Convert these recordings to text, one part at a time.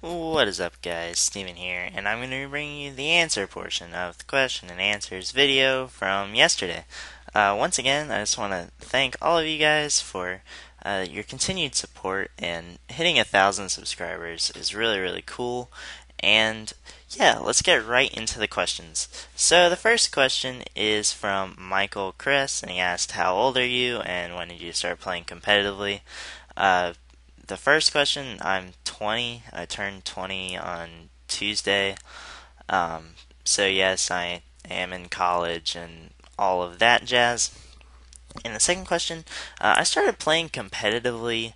What is up, guys? Steven here, and I'm going to be bringing you the answer portion of the question and answers video from yesterday. Once again, I just want to thank all of you guys for your continued support, and hitting 1,000 subscribers is really, really cool. And yeah, let's get right into the questions. So the first question is from Michael Chris, and he asked, "How old are you, and when did you start playing competitively?" Uh, the first question, I'm 20. I turned 20 on Tuesday. So, yes, I am in college and all of that jazz. And the second question, I started playing competitively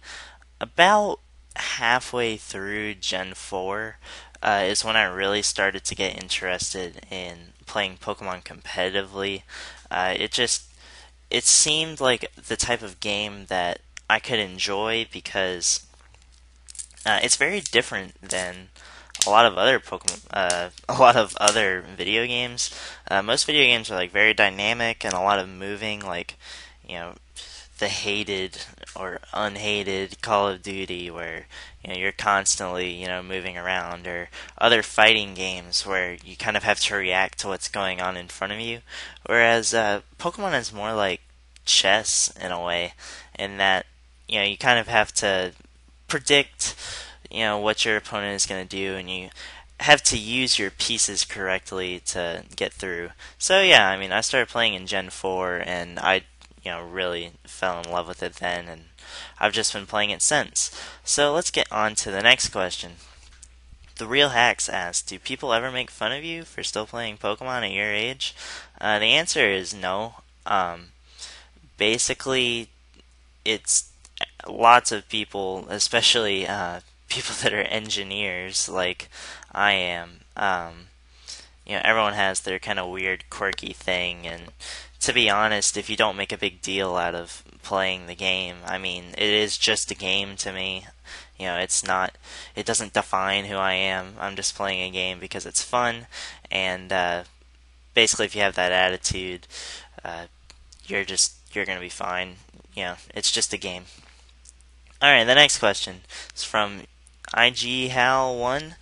about halfway through Gen 4. Is when I really started to get interested in playing Pokemon competitively. It seemed like the type of game that I could enjoy because it's very different than a lot of other a lot of other video games. Most video games are like very dynamic and a lot of moving, like you know, the hated or unhated Call of Duty, where you're constantly moving around, or other fighting games where you kind of have to react to what's going on in front of you. Whereas Pokemon is more like chess in a way, in that you kind of have to predict what your opponent is going to do, and you have to use your pieces correctly to get through. So yeah, I mean, I started playing in Gen 4, and I really fell in love with it then, and I've just been playing it since. So let's get on to the next question. The Real Hacks asks, "Do people ever make fun of you for still playing Pokemon at your age?" The answer is no. Basically, it's lots of people, especially people that are engineers like I am. Everyone has their kind of weird, quirky thing, and to be honest, if you don't make a big deal out of playing the game, I mean, it is just a game to me. It's not, it doesn't define who I am. I'm just playing a game because it's fun, and basically, if you have that attitude, uh, you're gonna be fine. It's just a game. Alright, the next question is from IGHal1.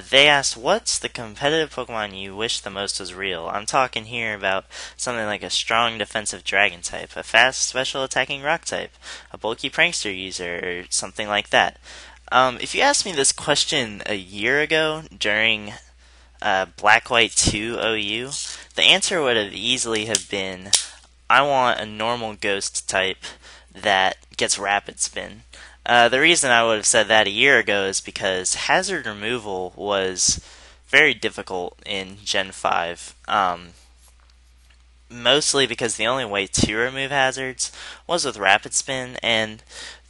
They asked, "What's the competitive Pokemon you wish the most was real?" I'm talking here about something like a strong defensive dragon type, a fast special attacking rock type, a bulky prankster user, or something like that. If you asked me this question a year ago during Black White 2 OU, the answer would have easily have been, I want a normal ghost type that gets rapid spin. The reason I would have said that a year ago is because hazard removal was very difficult in Gen 5. Mostly because the only way to remove hazards was with rapid spin, and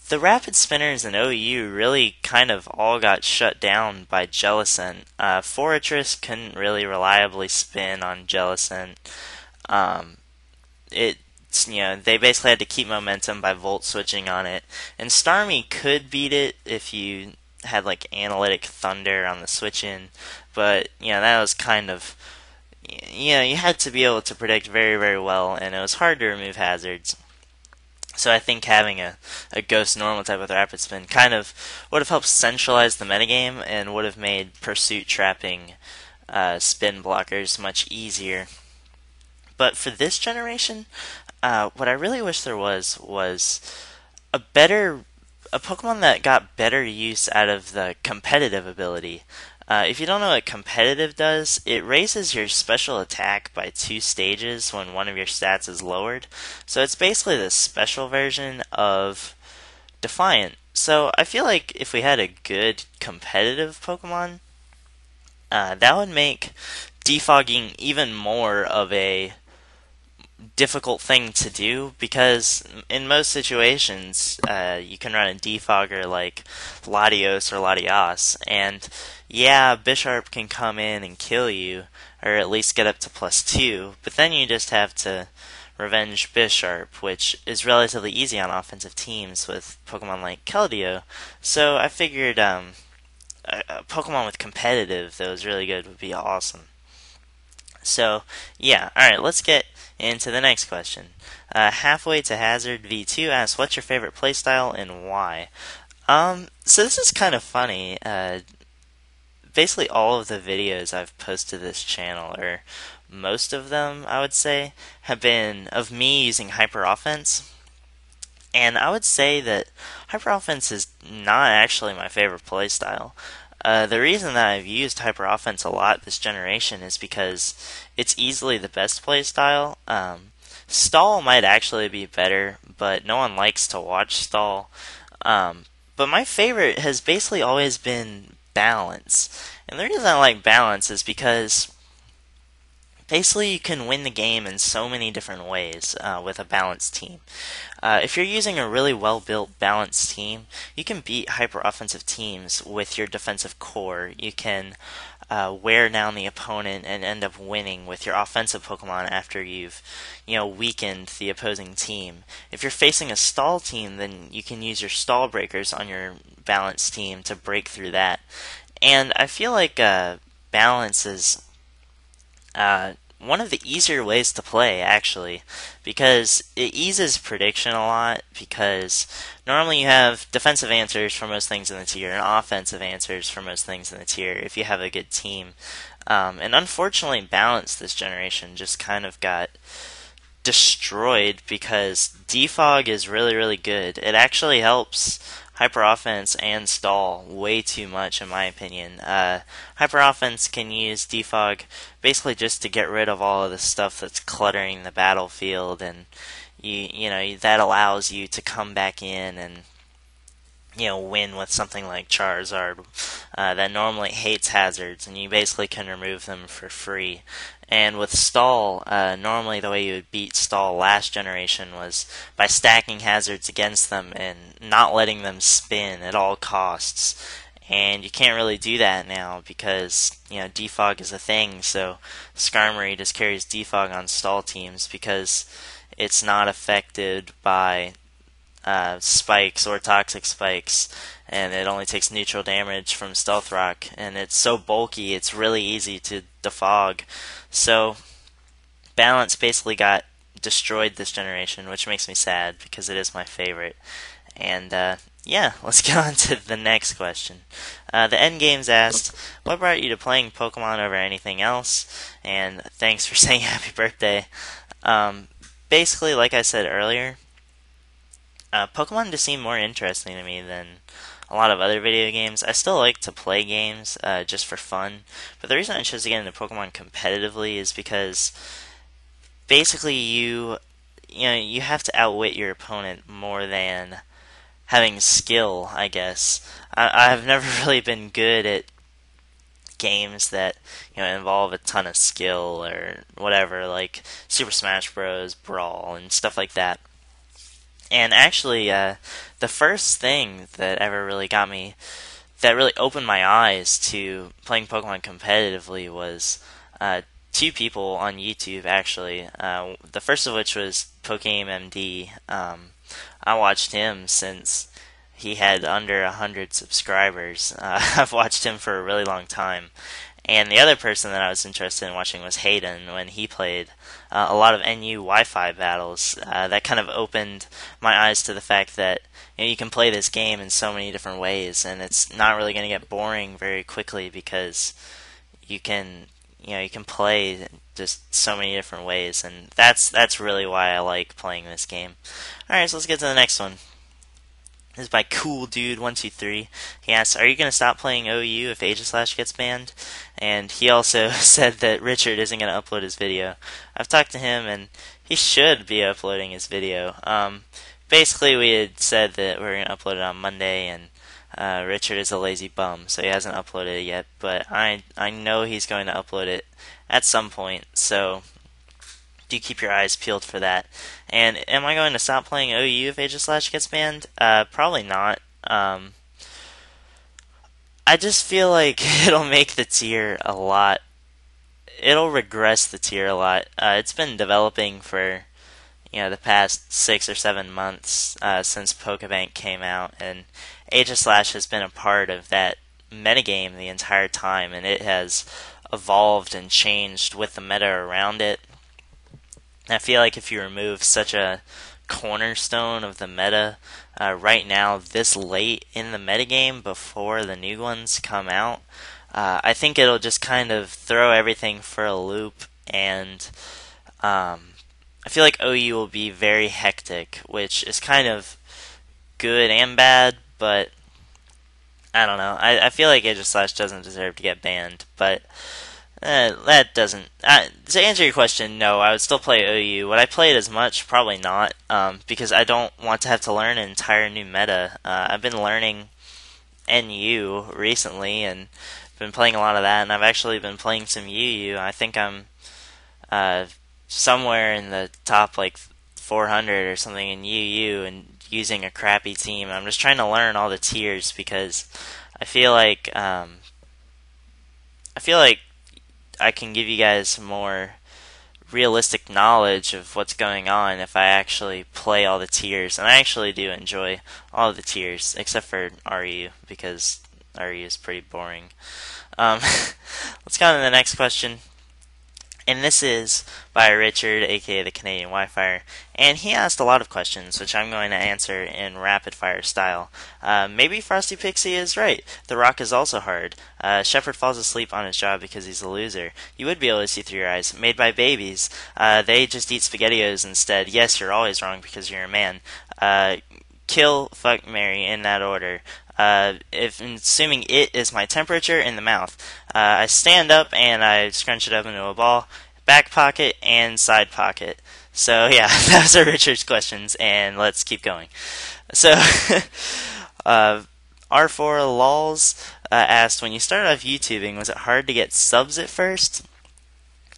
the rapid spinners in OU really kind of all got shut down by Jellicent. Fortress couldn't really reliably spin on Jellicent. Um, they basically had to keep momentum by volt switching on it. And Starmie could beat it if you had like analytic thunder on the switch in, but that was kind of you had to be able to predict very, very well, and it was hard to remove hazards. So I think having a ghost normal type with rapid spin kind of would have helped centralize the metagame and would have made pursuit trapping spin blockers much easier. But for this generation, what I really wish there was a Pokemon that got better use out of the competitive ability. If you don't know what competitive does, it raises your special attack by 2 stages when one of your stats is lowered. So it's basically the special version of Defiant. So I feel like if we had a good competitive Pokemon, that would make defogging even more of a difficult thing to do, because in most situations you can run a defogger like Latios or Latias, and yeah, Bisharp can come in and kill you, or at least get up to +2, but then you just have to revenge Bisharp, which is relatively easy on offensive teams with Pokemon like Keldeo. So I figured a Pokemon with competitive that was really good would be awesome. So yeah, alright, let's get into the next question. Halfway to Hazard V2 asks, "What's your favorite playstyle and why?" So this is kind of funny. basically all of the videos I've posted to this channel, or most of them, I would say, have been of me using hyper offense. And I would say that hyper offense is not actually my favorite playstyle. The reason that I've used hyper offense a lot this generation is because it's easily the best playstyle. Stall might actually be better, but no one likes to watch stall. But my favorite has basically always been balance. And the reason I like balance is because basically you can win the game in so many different ways with a balanced team. If you're using a really well-built, balanced team, you can beat hyper-offensive teams with your defensive core. You can wear down the opponent and end up winning with your offensive Pokemon after you've, weakened the opposing team. If you're facing a stall team, then you can use your stall breakers on your balanced team to break through that. And I feel like balance is one of the easier ways to play, actually, because it eases prediction a lot, because normally you have defensive answers for most things in the tier and offensive answers for most things in the tier if you have a good team. And unfortunately, balance this generation just kind of got destroyed because defog is really, really good. It actually helps hyper offense and stall way too much, in my opinion. Hyper offense can use defog basically just to get rid of all of the stuff that's cluttering the battlefield, and that allows you to come back in and win with something like Charizard that normally hates hazards, and you basically can remove them for free. And with stall, normally the way you would beat stall last generation was by stacking hazards against them and not letting them spin at all costs. And you can't really do that now because, defog is a thing, so Skarmory just carries defog on stall teams because it's not affected by spikes or toxic spikes, and it only takes neutral damage from Stealth Rock, and it's so bulky it's really easy to defog. So balance basically got destroyed this generation, which makes me sad because it is my favorite. And let's get on to the next question. The Endgame's asked, what brought you to playing Pokemon over anything else? And thanks for saying happy birthday. Basically, like I said earlier, Pokemon just seem more interesting to me than a lot of other video games. I still like to play games just for fun, but the reason I chose to get into Pokemon competitively is because basically you have to outwit your opponent more than having skill, I guess. I've never really been good at games that involve a ton of skill or whatever, like Super Smash Bros, Brawl, and stuff like that. And actually, the first thing that ever really got me, that really opened my eyes to playing Pokemon competitively was two people on YouTube, actually. The first of which was PokeMMD. I watched him since he had under 100 subscribers. I've watched him for a really long time. And the other person that I was interested in watching was Hayden when he played a lot of NU Wi-Fi battles. That kind of opened my eyes to the fact that you can play this game in so many different ways, and it's not really going to get boring very quickly because you can play just so many different ways, and that's really why I like playing this game. All right, so let's get to the next one. This is by Cool Dude 123. He asks, "Are you going to stop playing OU if Aegislash gets banned?" And he also said that Richard isn't going to upload his video. I've talked to him, and he should be uploading his video. Basically, we had said that we were going to upload it on Monday, and Richard is a lazy bum, so he hasn't uploaded it yet. But I know he's going to upload it at some point, so do keep your eyes peeled for that. And am I going to stop playing OU if Aegislash gets banned? Probably not. I just feel like it'll make the tier a lot. It'll regress the tier a lot. It's been developing for the past 6 or 7 months since Pokebank came out, and Aegislash has been a part of that metagame the entire time, and it has evolved and changed with the meta around it. I feel like if you remove such a cornerstone of the meta right now, this late in the metagame before the new ones come out. I think it'll just kind of throw everything for a loop, and I feel like OU will be very hectic, which is kind of good and bad, but I don't know. I feel like Aegislash doesn't deserve to get banned, but that doesn't. To answer your question, no, I would still play OU. Would I play it as much? Probably not, because I don't want to have to learn an entire new meta. I've been learning NU recently and been playing a lot of that, and I've actually been playing some UU. I think I'm somewhere in the top like 400 or something in UU and using a crappy team. I'm just trying to learn all the tiers because I feel like I can give you guys more realistic knowledge of what's going on if I actually play all the tiers. And I actually do enjoy all the tiers, except for RU, because RU is pretty boring. Let's go on to the next question. And this is by Richard, aka the Canadian Wi-Fi, and he asked a lot of questions, which I'm going to answer in rapid fire style. Maybe Frosty Pixie is right. The Rock is also hard. Shepard falls asleep on his job because he's a loser. You would be able to see through your eyes. Made by babies. They just eat SpaghettiOs instead. Yes, you're always wrong because you're a man. Kill, fuck, marry, in that order. If assuming it is my temperature in the mouth, I stand up and I scrunch it up into a ball, back pocket and side pocket. So yeah, those are Richard's questions, and let's keep going. So R4 Lols asked, when you started off YouTubing, was it hard to get subs at first?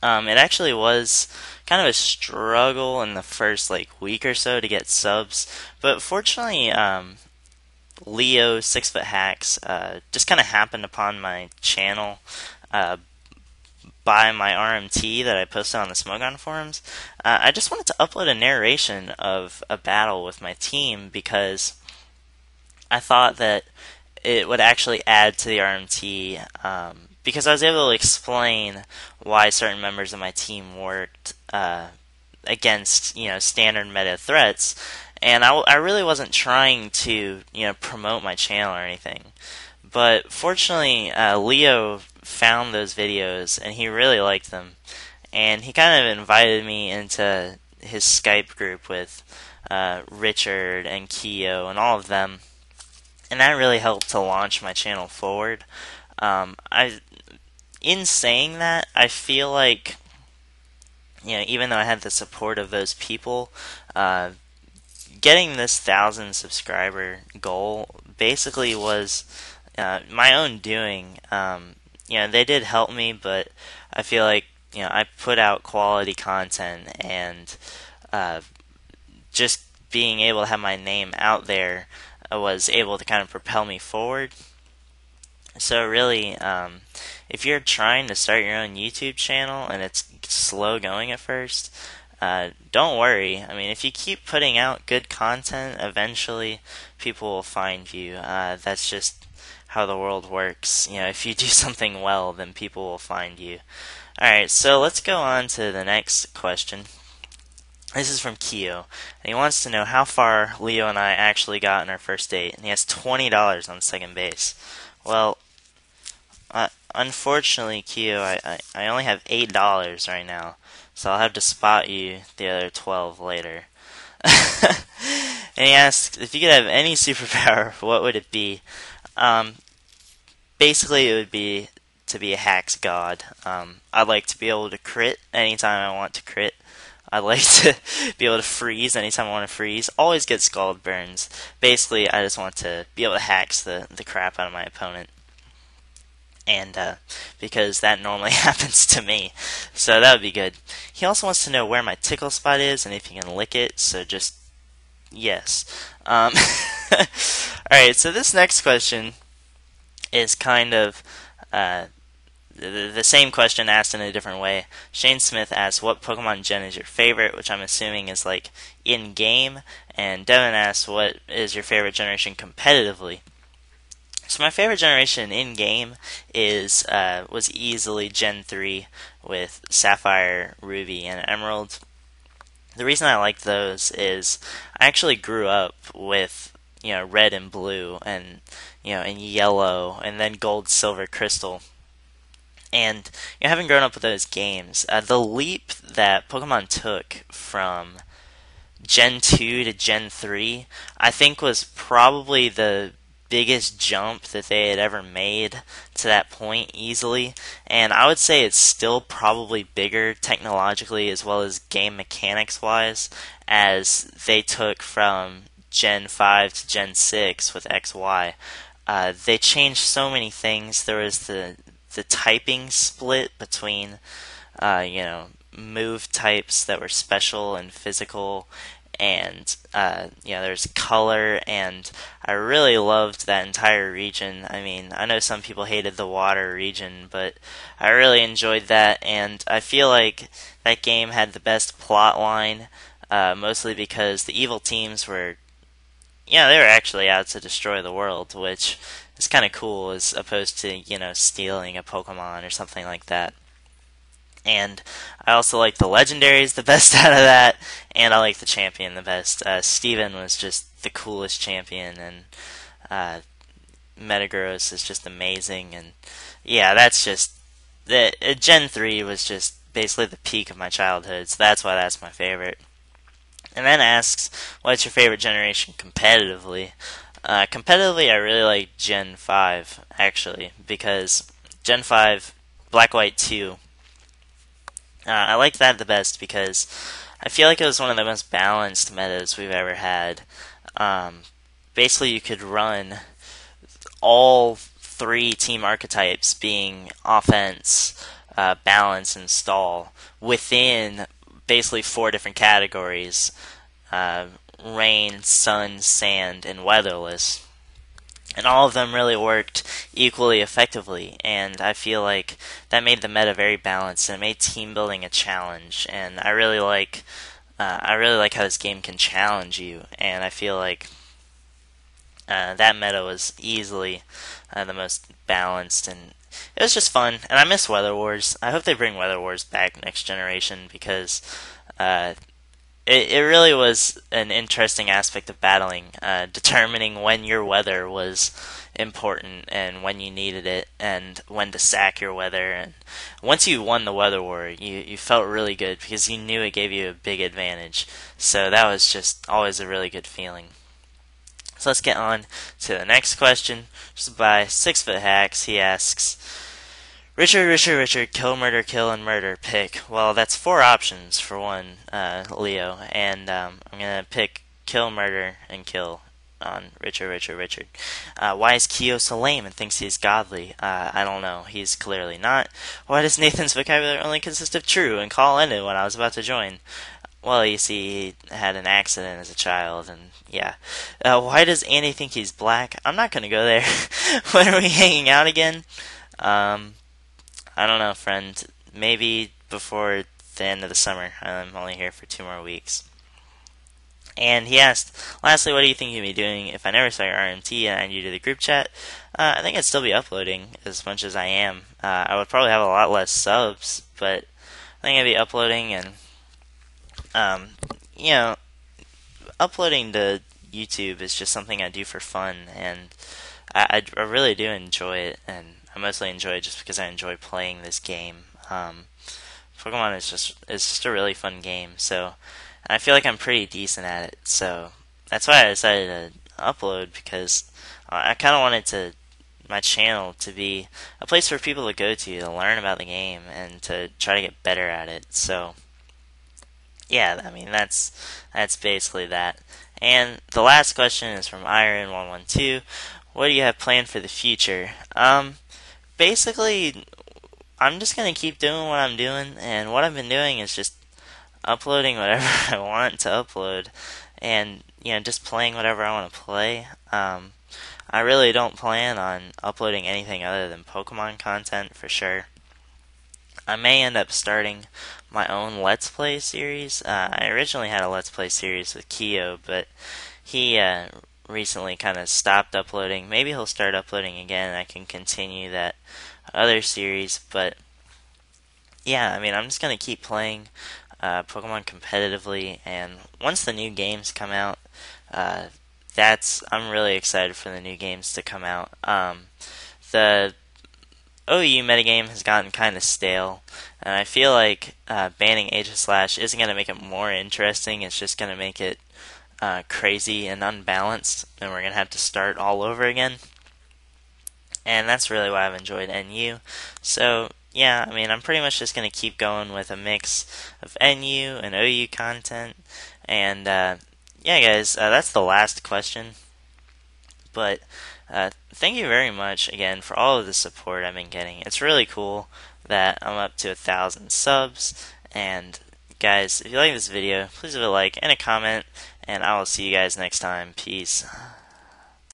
It actually was kind of a struggle in the first week or so to get subs, but fortunately, Leo 6-Foot Hacks just kind of happened upon my channel by my RMT that I posted on the Smogon forums. I just wanted to upload a narration of a battle with my team because I thought that it would actually add to the RMT, because I was able to explain why certain members of my team worked against standard meta threats. And I really wasn't trying to, promote my channel or anything. But fortunately, Leo found those videos and he really liked them. And he kind of invited me into his Skype group with Richard and Keo and all of them. And that really helped to launch my channel forward. In saying that, I feel like, even though I had the support of those people, getting this 1,000 subscriber goal basically was my own doing. They did help me, but I feel like I put out quality content, and just being able to have my name out there was able to kind of propel me forward. So really, if you're trying to start your own YouTube channel and it's slow going at first, don't worry. I mean, if you keep putting out good content, eventually people will find you. That's just how the world works. If you do something well, then people will find you. Alright, so let's go on to the next question. This is from Keo, and he wants to know how far Leo and I actually got in our first date, and he has $20 on second base. Well, unfortunately, Keo, I only have $8 right now, so I'll have to spot you the other 12 later. And he asks, if you could have any superpower, what would it be? Basically, it would be to be a hacks god. I'd like to be able to crit anytime I want to crit. I'd like to be able to freeze anytime I want to freeze. Always get scald burns. Basically, I just want to be able to hacks the crap out of my opponent. And because that normally happens to me. So that would be good. He also wants to know where my tickle spot is and if he can lick it. So just, yes. Alright, so this next question is kind of the same question asked in a different way. Shane Smith asks, what Pokemon gen is your favorite, which I'm assuming is in-game. And Devin asks, what is your favorite generation competitively? So my favorite generation in-game was easily Gen 3 with Sapphire, Ruby, and Emerald. The reason I like those is I actually grew up with red and blue and and yellow and then gold, silver, crystal. And having grown up with those games, the leap that Pokemon took from Gen 2 to Gen 3, I think was probably the biggest jump that they had ever made to that point easily. And I would say it's still probably bigger technologically as well as game mechanics wise as they took from Gen 5 to Gen 6 with XY. They changed so many things. There was the typing split between move types that were special and physical, and there's color, and I really loved that entire region. I mean, I know some people hated the water region, but I really enjoyed that, and I feel like that game had the best plot line, mostly because the evil teams were, they were actually out to destroy the world, which is kind of cool as opposed to, stealing a Pokemon or something like that. And I also like the legendaries the best out of that, and I like the champion the best. Steven was just the coolest champion, and Metagross is just amazing, and yeah, that's just the Gen 3 was just basically the peak of my childhood, so that's why that's my favorite. And then asks, what's your favorite generation competitively? Competitively, I really like Gen 5, actually, because Gen 5, Black White 2, I like that the best because I feel like it was one of the most balanced metas we've ever had. Um, Basically, you could run all three team archetypes being offense, balance, and stall within basically four different categories: rain, sun, sand, and weatherless. And all of them really worked equally effectively, and I feel like that made the meta very balanced and it made team building a challenge. And I really like how this game can challenge you, and I feel like that meta was easily the most balanced, and it was just fun. And I miss Weather Wars. I hope they bring Weather Wars back next generation because uh, it really was an interesting aspect of battling, determining when your weather was important and when you needed it and when to sack your weather. And once you won the weather war, you felt really good because you knew it gave you a big advantage. So that was just always a really good feeling. So let's get on to the next question. Just by 6 Foot Hacks, he asks, Richard, kill, murder, pick. Well, that's four options for one, Leo, and I'm gonna pick kill, murder, and kill on Richard. Why is Kyo so lame and thinks he's godly? I don't know. He's clearly not. Why does Nathan's vocabulary only consist of true and call ended when I was about to join? Well, you see, he had an accident as a child, and yeah. Why does Andy think he's black? I'm not gonna go there. When are we hanging out again? I don't know, friend. Maybe before the end of the summer. I'm only here for 2 more weeks. And he asked, lastly, what do you think you'd be doing if I never saw your RMT and added you to the group chat? I think I'd still be uploading as much as I am. I would probably have a lot less subs, but I think I'd be uploading and, um, you know, uploading to YouTube is just something I do for fun, and I really do enjoy it, and I mostly enjoy it just because I enjoy playing this game. Pokemon is just a really fun game, so I feel like I'm pretty decent at it. So that's why I decided to upload, because I kind of wanted my channel to be a place for people to go to learn about the game and to try to get better at it. So yeah, I mean that's basically that. And the last question is from Iron112. What do you have planned for the future? Basically, I'm just gonna keep doing what I'm doing, and what I've been doing is just uploading whatever I want to upload, and just playing whatever I want to play. I really don't plan on uploading anything other than Pokemon content for sure. I may end up starting my own Let's Play series. I originally had a Let's Play series with Keo, but he recently kind of stopped uploading. Maybe he'll start uploading again and I can continue that other series, but yeah, I mean, I'm just going to keep playing. Pokemon competitively, and once the new games come out, uh, I'm really excited for the new games to come out. The OU metagame has gotten kind of stale, and I feel like banning Aegislash isn't going to make it more interesting. It's just going to make it crazy and unbalanced, and we're going to have to start all over again. And that's really why I've enjoyed NU. So, yeah, I mean, I'm pretty much just going to keep going with a mix of NU and OU content. And, yeah, guys, that's the last question. But thank you very much again for all of the support I've been getting. It's really cool that I'm up to 1,000 subs. And guys, if you like this video, please leave a like and a comment. And I will see you guys next time. Peace.